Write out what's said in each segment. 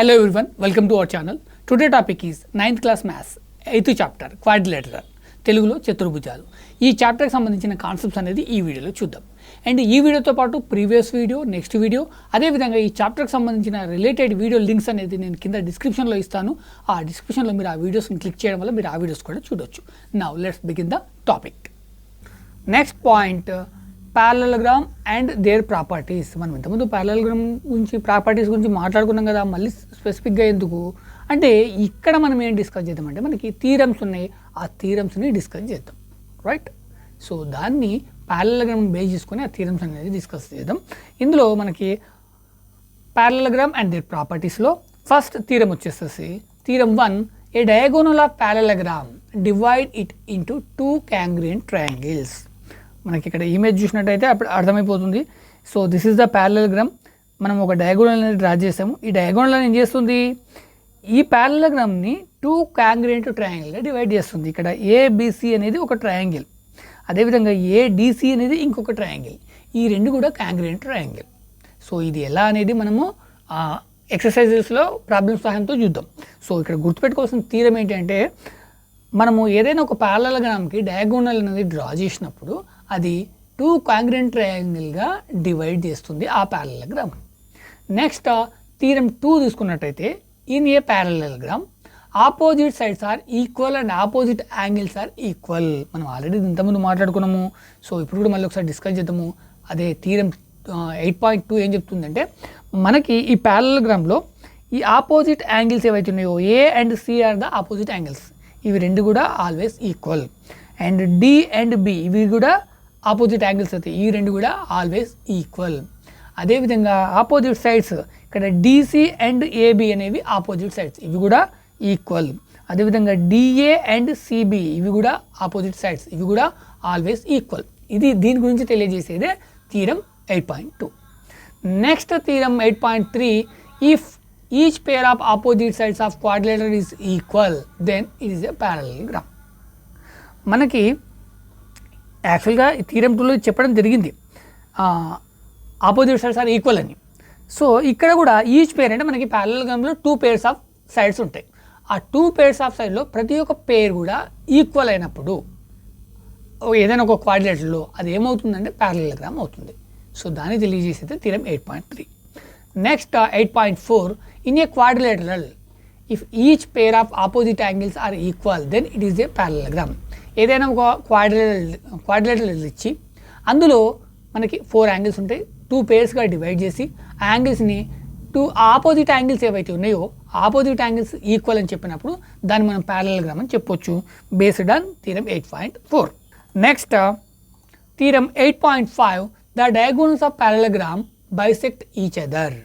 Hello everyone, welcome to our channel. Today topic is 9th class maths, 8th chapter, quadrilateral. తెలుగులో చతుర్భుజాలు. ఈ చాప్టర్కి సంబంధించిన concepts అనేది ఈ వీడియోలో చూద్దాం. అండ్ ఈ వీడియోతో పాటు ప్రీవియస్ వీడియో, నెక్స్ట్ వీడియో, అదేవిధంగా ఈ చాప్టర్కి సంబంధించిన రిలేటెడ్ వీడియో లింక్స్ అనేది నేను కింద డిస్క్రిప్షన్లో ఇస్తాను. ఆ డిస్క్రిప్షన్లో మీరు ఆ వీడియోస్ని క్లిక్ చేయడం వల్ల మీరు ఆ వీడియోస్ కూడా చూడొచ్చు. Now let's begin the topic. Next point, parallelogram and there properties. మనం ఇంతకుముందు ప్యారలలోగ్రామ్ గురించి, ప్రాపర్టీస్ గురించి మాట్లాడుకున్నాం కదా, మళ్ళీ స్పెసిఫిక్గా ఎందుకు అంటే ఇక్కడ మనం ఏం డిస్కస్ చేద్దామంటే మనకి థీరమ్స్ ఉన్నాయి, ఆ థీరమ్స్ని డిస్కస్ చేద్దాం, రైట్? సో దాన్ని ప్యారలలోగ్రామ్ బేస్ చేసుకొని ఆ థీరమ్స్ అనేది డిస్కస్ చేద్దాం. ఇందులో మనకి ప్యారలలోగ్రామ్ అండ్ దేర్ ప్రాపర్టీస్లో ఫస్ట్ థీరం వచ్చేసేసి theorem 1, a diagonal of parallelogram divide it into 2 congruent triangles. మనకి ఇక్కడ ఇమేజ్ చూసినట్టయితే అప్పుడు అర్థమైపోతుంది. So this is the parallelogram. మనం ఒక డయాగోనల్ అనేది డ్రా చేసాము. ఈ డయాగోనల్ ఏం చేస్తుంది, ఈ ప్యారలలోగ్రామ్ని 2 congruent ట్రయాంగిల్గా డివైడ్ చేస్తుంది. ఇక్కడ ఏబిసి అనేది ఒక ట్రయాంగిల్, అదేవిధంగా ఏడిసి అనేది ఇంకొక ట్రయాంగిల్. ఈ రెండు కూడా congruent ట్రయాంగిల్. సో ఇది ఎలా అనేది మనము ఎక్సర్సైజెస్లో ప్రాబ్లమ్స్ సహాయంతో చూద్దాం. సో ఇక్కడ గుర్తుపెట్టుకోవాల్సిన థీరం ఏంటంటే మనము ఏదైనా ఒక ప్యారలలోగ్రామ్కి డయాగోనల్ అనేది డ్రా చేసినప్పుడు అది 2 congruent ట్రయాంగిల్గా డివైడ్ చేస్తుంది ఆ ప్యారలలోగ్రామ్. నెక్స్ట్ థీరం 2 తీసుకున్నట్టయితే in a parallelogram opposite sides are equal and opposite angles are equal. మనం ఆల్రెడీ ఇంతకుముందు మాట్లాడుకున్నాము. సో ఇప్పుడు కూడా మళ్ళీ ఒకసారి డిస్కస్ చేద్దాము. అదే థీరం 8.2 ఏం చెప్తుందంటే మనకి ఈ ప్యారలలోగ్రామ్లో ఈ ఆపోజిట్ యాంగిల్స్ ఏవైతే ఉన్నాయో A and C are the opposite angles. ఇవి రెండు కూడా always equal. And D and B ఇవి కూడా ఆపోజిట్ యాంగిల్స్ అవుతాయి. ఈ రెండు కూడా ఆల్వేస్ ఈక్వల్. అదేవిధంగా ఆపోజిట్ సైడ్స్ ఇక్కడ డిసి అండ్ ఏబి అనేవి ఆపోజిట్ సైడ్స్, ఇవి కూడా ఈక్వల్. అదేవిధంగా డిఏ అండ్ సిబి ఇవి కూడా ఆపోజిట్ సైడ్స్, ఇవి కూడా ఆల్వేస్ ఈక్వల్. ఇది దీని గురించి తెలియజేసేదే theorem 8.2. Next theorem 8.3, if each pair of opposite sides of quadrilateral is equal then it is a parallelogram. మనకి యాక్చువల్గా థీరం 2లో చెప్పడం జరిగింది ఆపోజిట్ సైడ్స్ ఆర్ ఈక్వల్ అని. సో ఇక్కడ కూడా ఈచ్ పేర్ అంటే మనకి ప్యారలలోగ్రామ్లో 2 pairs ఆఫ్ సైడ్స్ ఉంటాయి. ఆ 2 pairs ఆఫ్ సైడ్లో ప్రతి ఒక్క పేర్ కూడా ఈక్వల్ అయినప్పుడు ఏదైనా ఒక క్వాడ్రిలేటరల్లో అది ఏమవుతుందంటే ప్యారలలోగ్రామ్ అవుతుంది. సో దాన్ని తెలియజేసేది theorem 8.3. Next 8.4, in a quadrilateral if each pair of opposite angles are equal then it is a parallelogram. ఏదైనా ఒక క్వాడ్రిలేటరల్ ఇచ్చి అందులో మనకి 4 యాంగిల్స్ ఉంటాయి, 2 pairsగా డివైడ్ చేసి ఆ యాంగిల్స్ని 2 ఆపోజిట్ యాంగిల్స్ ఏవైతే ఉన్నాయో ఆపోజిట్ యాంగిల్స్ ఈక్వల్ అని చెప్పినప్పుడు దాన్ని మనం ప్యారలలోగ్రామ్ అని చెప్పొచ్చు based on theorem 8.4. Next theorem 8.5, the diagonals of parallelogram bisect each other.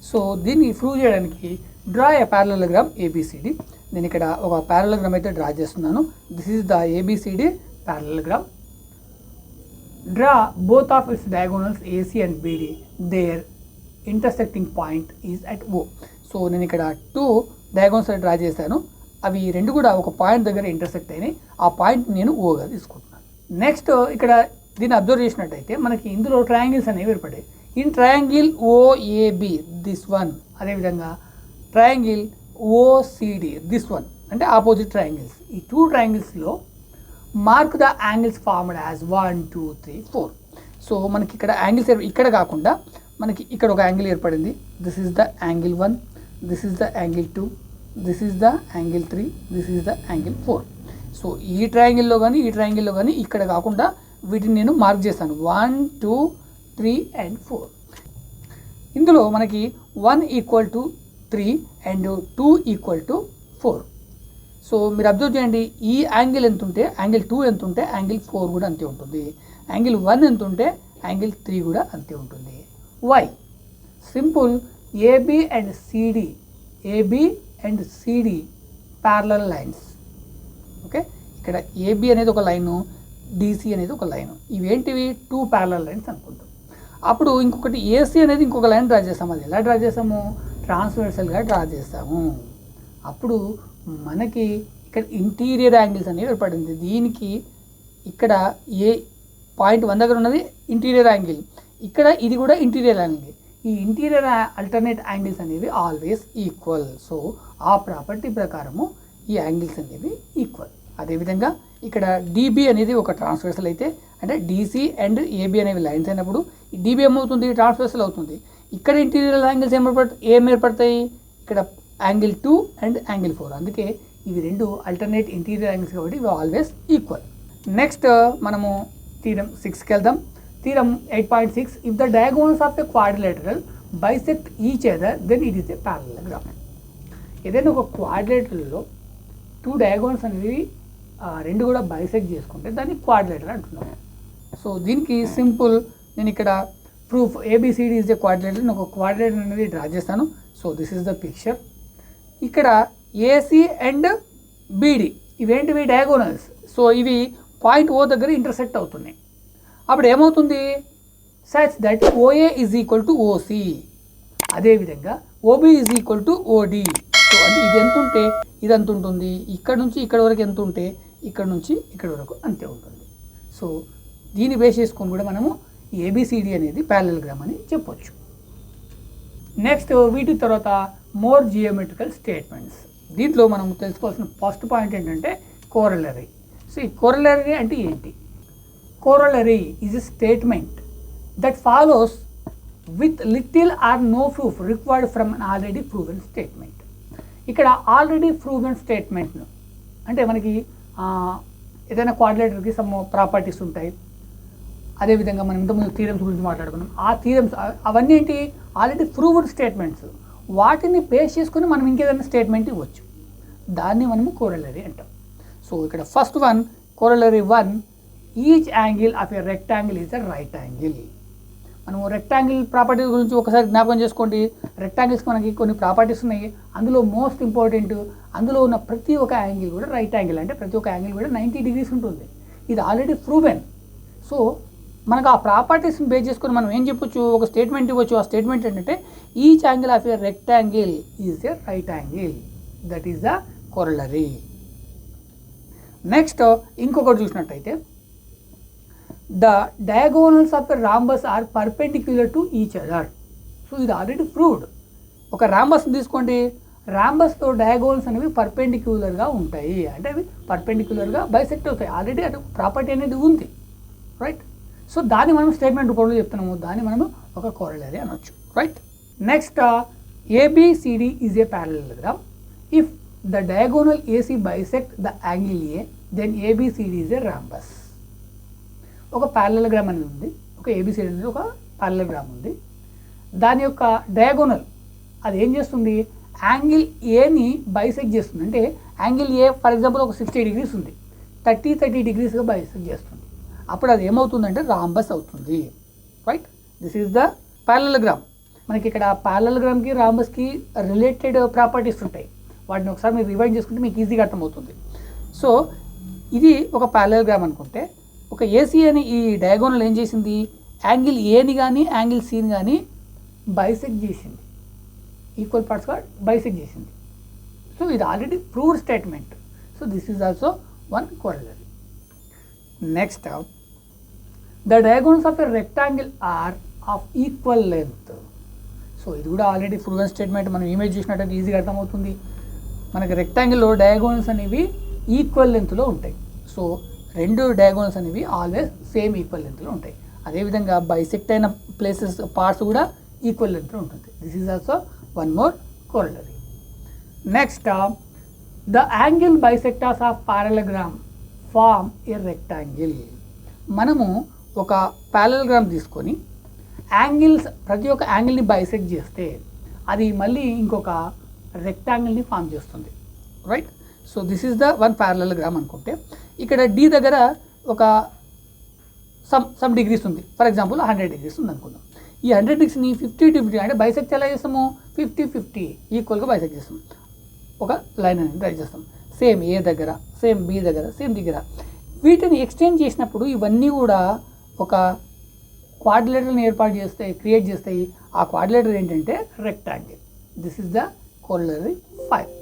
So దీన్ని ప్రూవ్ చేయడానికి డ్రా ఏ ప్యారలలోగ్రామ్ ఏబిసిడి. నేను ఇక్కడ ఒక ప్యారలలోగ్రామ్ అయితే డ్రా చేస్తున్నాను. This is the ABCD parallelogram. Draw both of its diagonals AC and BD, their intersecting point is at O. So నేను ఇక్కడ 2 diagonals draw చేశాను. అవి రెండు కూడా ఒక పాయింట్ దగ్గర ఇంటర్సెక్ట్ అయినాయి. ఆ పాయింట్ నేను ఓగా తీసుకుంటున్నాను. నెక్స్ట్ ఇక్కడ దీన్ని అబ్జర్వ్ చేసినట్టయితే మనకి ఇందులో ట్రయాంగిల్స్ అనేవి ఏర్పడాయి. In triangle OAB this one, అదేవిధంగా ట్రయాంగిల్ ఓసిడి దిస్ వన్, అంటే ఆపోజిట్ ట్రయాంగిల్స్. ఈ 2 ట్రయాంగిల్స్లో mark the angles formed as 1, 2, 3, 4. So మనకి ఇక్కడ యాంగిల్స్ ఇక్కడ కాకుండా మనకి ఇక్కడ ఒక యాంగిల్ ఏర్పడింది. This is the angle 1, this is the angle 2, this is the angle 3, this is the angle 4. So ఈ ట్రయాంగిల్లో కానీ ఈ ట్రయాంగిల్లో కానీ ఇక్కడ కాకుండా వీటిని నేను మార్క్ చేస్తాను 1, 2, 3 and 4. ఇందులో మనకి 1 = 3 అండ్ 2 = 4. సో మీరు అబ్జర్వ్ చేయండి, ఈ యాంగిల్ ఎంత ఉంటే యాంగిల్ 2 ఎంత ఉంటే యాంగిల్ 4 కూడా అంతే ఉంటుంది. యాంగిల్ 1 ఎంత ఉంటే యాంగిల్ 3 కూడా అంతే ఉంటుంది. Why? Simple. AB and CD parallel lines. Okay, ఇక్కడ ఏబి అనేది ఒక లైను, డిసి అనేది ఒక లైను. ఇవేంటివి? 2 ప్యారలల్ లైన్స్ అనుకుంటాం. అప్పుడు ఇంకొకటి ఏసీ అనేది ఇంకొక లైన్ డ్రా చేస్తాము. అది ఎలా డ్రా చేస్తాము? ట్రాన్స్వర్సల్గా డ్రా చేస్తాము. అప్పుడు మనకి ఇక్కడ ఇంటీరియర్ యాంగిల్స్ అనేవి ఏర్పడింది. దీనికి ఇక్కడ ఏ పాయింట్ 1 దగ్గర ఉన్నది ఇంటీరియర్ యాంగిల్, ఇక్కడ ఇది కూడా ఇంటీరియర్ యాంగిల్. ఈ ఇంటీరియర్ అల్టర్నేట్ యాంగిల్స్ అనేవి ఆల్వేస్ ఈక్వల్. సో ఆ ప్రాపర్టీ ప్రకారము ఈ యాంగిల్స్ అనేవి ఈక్వల్. అదేవిధంగా ఇక్కడ డిబి అనేది ఒక ట్రాన్స్వర్సల్ అయితే, అంటే డిసి అండ్ ఏబి అనేవి లైన్స్ అయినప్పుడు డిబి ఏమవుతుంది, ట్రాన్స్వర్సల్ అవుతుంది. ఇక్కడ ఇంటీరియర్ యాంగిల్స్ ఏం ఏర్పడతాయి, ఇక్కడ యాంగిల్ 2 అండ్ యాంగిల్ 4. అందుకే ఇవి రెండు అల్టర్నేట్ ఇంటీరియర్ యాంగిల్స్ కాబట్టి ఇవి ఆల్వేస్ ఈక్వల్. నెక్స్ట్ మనము థీరం 6కి వెళ్దాం. Theorem 8.6, if the diagonals of the quadrilateral bisect each other then it is a parallelogram. ఏదైనా ఒక క్వాడ్రిలేటరల్లో 2 డయాగోనల్స్ అనేవి రెండు కూడా బైసెక్ట్ చేసుకుంటే దాన్ని క్వాడ్రిలేటరల్ అంటున్నాం. సో దీనికి సింపుల్, నేను ఇక్కడ proof ABCD is a quadrilateral, నేను ఒక క్వాడ్రిలేటర్ అనేది డ్రా చేస్తాను. So this is the picture. ఇక్కడ ఏసీ అండ్ బీడి ఇవేంటివి, డయాగోనల్స్. సో ఇవి పాయింట్ ఓ దగ్గర ఇంటర్సెక్ట్ అవుతున్నాయి. అప్పుడు ఏమవుతుంది, such that OA is equal to OC, అదేవిధంగా OB is equal to OD. So అంటే ఇది ఎంత ఉంటే ఇది అంత ఉంటుంది, ఇక్కడ నుంచి ఇక్కడ వరకు ఎంత ఉంటే ఇక్కడ నుంచి ఇక్కడ వరకు అంతే ఉంటుంది. సో దీన్ని బేస్ చేసుకొని కూడా మనము ఏబిసిడి అనేది ప్యారలలోగ్రామ్ అని చెప్పొచ్చు. నెక్స్ట్ వీటి తర్వాత మోర్ జియోమెట్రికల్ స్టేట్మెంట్స్. దీంట్లో మనం తెలుసుకోవాల్సిన ఫస్ట్ పాయింట్ ఏంటంటే కోరలరీ. సో ఈ కోరలరీ అంటే ఏంటి, corollary is a statement that follows with little or no proof required from an already proven statement. ఇక్కడ ఆల్రెడీ ప్రూవెన్ స్టేట్మెంట్ను అంటే మనకి ఏదైనా క్వాడ్రిలేటర్కి సమ్ ప్రాపర్టీస్ ఉంటాయి. అదేవిధంగా మనం ఇంతకుముందు థీరమ్స్ గురించి మాట్లాడుకున్నాం. ఆ థీరమ్స్ అవన్నీ ఏంటి, ఆల్రెడీ ప్రూవ్డ్ స్టేట్మెంట్స్. వాటిని బేస్ చేసుకొని మనం ఇంకేదైనా స్టేట్మెంట్ ఇవ్వచ్చు. దాన్ని మనము కోరలరీ అంటాం. సో ఇక్కడ first one, corollary 1, each angle of a rectangle is a right angle. మనము రెక్టాంగిల్ ప్రాపర్టీస్ గురించి ఒకసారి జ్ఞాపకం చేసుకోండి. రెక్టాంగిల్స్కి మనకి కొన్ని ప్రాపర్టీస్ ఉన్నాయి. అందులో మోస్ట్ ఇంపార్టెంట్, అందులో ఉన్న ప్రతి ఒక్క యాంగిల్ కూడా రైట్ యాంగిల్, అంటే ప్రతి ఒక్క యాంగిల్ కూడా 90 degrees ఉంటుంది. ఇది ఆల్రెడీ ప్రూవెన్. సో మనకు ఆ ప్రాపర్టీస్ని బేస్ చేసుకొని మనం ఏం చెప్పొచ్చు, ఒక స్టేట్మెంట్ ఇవ్వచ్చు. ఆ స్టేట్మెంట్ ఏంటంటే each angle of a rectangle is a right angle, that is the corollary. Next ఇంకొకటి చూసినట్టయితే the diagonals of a rhombus are perpendicular to each other. So ఇది ఆల్రెడీ ప్రూవ్డ్. ఒక రాంబస్ని తీసుకోండి, రాంబస్తో డయాగోనల్స్ అనేవి పర్పెండిక్యులర్గా ఉంటాయి, అంటే అవి పర్పెండిక్యులర్గా బైసెక్ట్ అవుతాయి. ఆల్రెడీ అటు ప్రాపర్టీ అనేది ఉంది, రైట్. సో దాన్ని మనం స్టేట్మెంట్ రూపంలో చెప్తున్నాము, దాన్ని మనము ఒక కోరలరీ అనొచ్చు, right. Next ABCD is a parallelogram. If the diagonal AC bisect the angle A then ABCD is a rhombus. ఒక ప్యారలలోగ్రామ్ అనేది ఉంది, ఒక ఏబిసిడి అనేది ఒక ప్యారలలోగ్రామ్ ఉంది. దాని యొక్క డయాగోనల్ అది ఏం చేస్తుంది, యాంగిల్ ఏని బైసెక్ట్ చేస్తుంది. అంటే యాంగిల్ ఏ ఫర్ ఎగ్జాంపుల్ ఒక 60 degrees ఉంది, 30 degreesగా బైసెక్ట్ చేస్తుంది. అప్పుడు అది ఏమవుతుందంటే రాంబస్ అవుతుంది, right. This is the parallelogram. మనకి ఇక్కడ ప్యారలలోగ్రామ్కి రాంబస్కి రిలేటెడ్ ప్రాపర్టీస్ ఉంటాయి. వాటిని ఒకసారి మీరు రివైండ్ చేసుకుంటే మీకు ఈజీగా అర్థమవుతుంది. సో ఇది ఒక ప్యారలలోగ్రామ్ అనుకుంటే, ఒక ఏసీ అని ఈ డయాగోనల్ ఏం చేసింది, యాంగిల్ ఏని కానీ యాంగిల్ సిని కానీ బైసెక్ట్ చేసింది, ఈక్వల్ పార్ట్స్గా బైసెక్ట్ చేసింది. సో ఇది already proved statement. So this is also one corollary. Next the diagonals of a rectangle are of equal length. So ఇది కూడా ఆల్రెడీ ప్రూవెన్ స్టేట్మెంట్. మనం ఇమేజ్ చూసినట్టయితే ఈజీగా అర్థమవుతుంది. మనకి రెక్టాంగిల్లో డయాగోనల్స్ అనేవి ఈక్వల్ లెంత్లో ఉంటాయి. సో రెండు డయాగోనల్స్ అనేవి ఆల్వేస్ సేమ్ ఈక్వల్ లెంత్లో ఉంటాయి. అదేవిధంగా బైసెక్ట్ అయిన ప్లేసెస్ పార్ట్స్ కూడా ఈక్వల్ లెంత్లో ఉంటుంది. This is also one more corollary. Next the angle bisectors of parallelogram form a rectangle. మనము ఒక ప్యారలలోగ్రామ్ తీసుకొని యాంగిల్స్ ప్రతి ఒక్క యాంగిల్ని బైసెక్ట్ చేస్తే అది మళ్ళీ ఇంకొక రెక్టాంగిల్ని ఫామ్ చేస్తుంది, right. So this is the one parallelogram అనుకుంటే, ఇక్కడ డి దగ్గర ఒక సమ్ డిగ్రీస్ ఉంది, ఫర్ ఎగ్జాంపుల్ 100 degrees ఉంది అనుకుందాం. ఈ 100 degreesని 50-50 అంటే బైసెక్ట్ ఎలా చేస్తాము, 50-50 ఈక్వల్గా బైసెక్ట్ చేస్తాం. ఒక లైన్ అనేది డ్రా చేస్తాం. సేమ్ ఏ దగ్గర, సేమ్ బి దగ్గర, సేమ్ దగ్గర. వీటిని ఎక్స్టెండ్ చేసినప్పుడు ఇవన్నీ కూడా ఒక క్వాడ్రిలేటర్ని ఏర్పాటు చేస్తాయి, క్రియేట్ చేస్తాయి. ఆ క్వాడ్రిలేటర్ ఏంటంటే rectangle. This is the corollary 5.